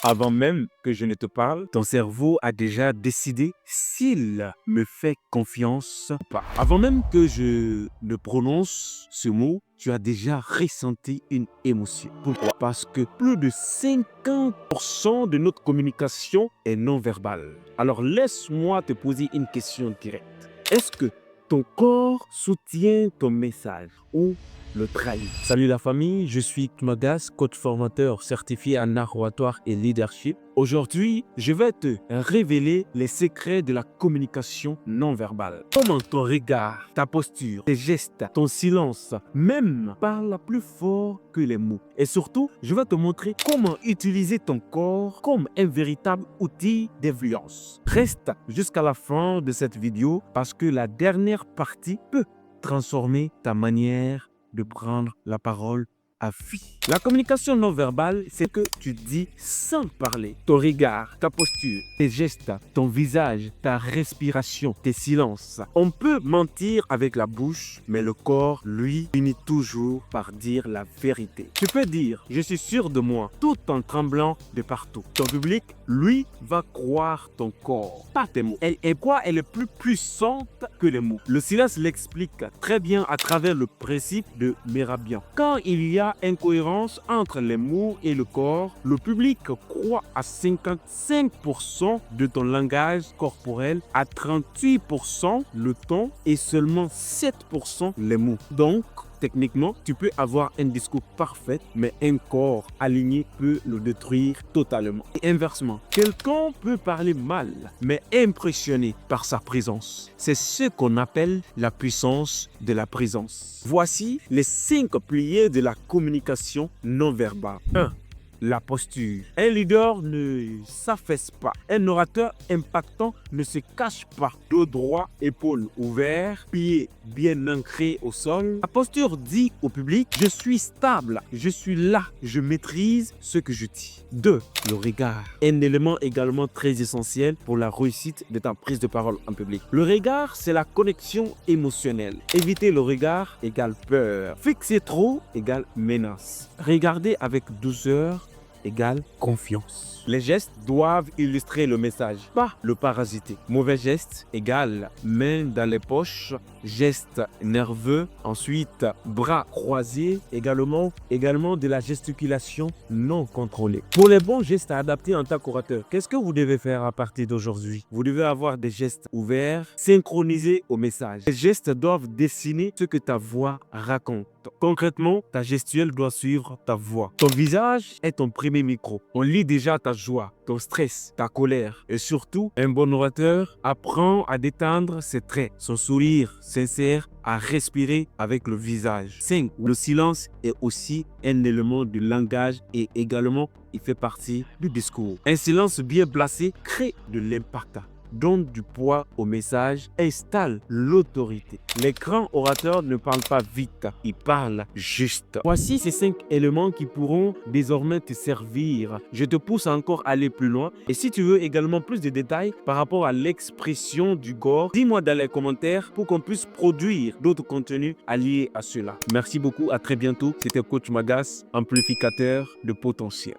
Avant même que je ne te parle, ton cerveau a déjà décidé s'il me fait confiance ou pas. Avant même que je ne prononce ce mot, tu as déjà ressenti une émotion. Pourquoi? Parce que plus de 50% de notre communication est non verbale. Alors laisse-moi te poser une question directe. Est-ce que ton corps soutient ton message ou le trahit? Salut la famille, je suis Tmagas, coach formateur certifié en art oratoire et leadership. Aujourd'hui, je vais te révéler les secrets de la communication non verbale. Comment ton regard, ta posture, tes gestes, ton silence, même parlent plus fort que les mots. Et surtout, je vais te montrer comment utiliser ton corps comme un véritable outil d'influence. Reste jusqu'à la fin de cette vidéo parce que la dernière partie peut transformer ta manière de prendre la parole à vie. La communication non verbale, c'est que tu dis sans parler. Ton regard, ta posture, tes gestes, ton visage, ta respiration, tes silences. On peut mentir avec la bouche, mais le corps, lui, finit toujours par dire la vérité. Tu peux dire « je suis sûr de moi » tout en tremblant de partout. Ton public, lui, va croire ton corps, pas tes mots. Elle est plus puissante que les mots. Le silence l'explique très bien à travers le principe de Mehrabian. Quand il y a incohérence entre les mots et le corps, le public croit à 55% de ton langage corporel, à 38% le ton et seulement 7% les mots. Donc, techniquement, tu peux avoir un discours parfait, mais un corps aligné peut le détruire totalement. Et inversement, quelqu'un peut parler mal, mais impressionner par sa présence. C'est ce qu'on appelle la puissance de la présence. Voici les 5 piliers de la communication non verbale. 1. La posture. Un leader ne s'affaisse pas. Un orateur impactant ne se cache pas. Dos droit, épaules ouvertes, pieds bien ancrés au sol. La posture dit au public, je suis stable, je suis là, je maîtrise ce que je dis. 2. Le regard. Un élément également très essentiel pour la réussite de ta prise de parole en public. Le regard, c'est la connexion émotionnelle. Éviter le regard égale peur. Fixer trop égale menace. Regarder avec douceur égale confiance. Les gestes doivent illustrer le message, pas le parasiter. Mauvais geste égale main dans les poches, geste nerveux. Ensuite, bras croisés également de la gesticulation non contrôlée. Pour les bons gestes à adapter en tant qu'orateur, qu'est-ce que vous devez faire à partir d'aujourd'hui? Vous devez avoir des gestes ouverts, synchronisés au message. Les gestes doivent dessiner ce que ta voix raconte. Concrètement, ta gestuelle doit suivre ta voix. Ton visage est ton premier micro. On lit déjà ta joie, ton stress, ta colère. Et surtout, un bon orateur apprend à détendre ses traits, son sourire sincère, à respirer avec le visage. 5. Le silence est aussi un élément du langage et également, il fait partie du discours. Un silence bien placé crée de l'impact, donne du poids au message, installe l'autorité. Les grands orateurs ne parlent pas vite, ils parlent juste. Voici ces 5 éléments qui pourront désormais te servir. Je te pousse encore à aller plus loin. Et si tu veux également plus de détails par rapport à l'expression du corps, dis-moi dans les commentaires pour qu'on puisse produire d'autres contenus alliés à cela. Merci beaucoup, à très bientôt. C'était Coach Magas, amplificateur de potentiel.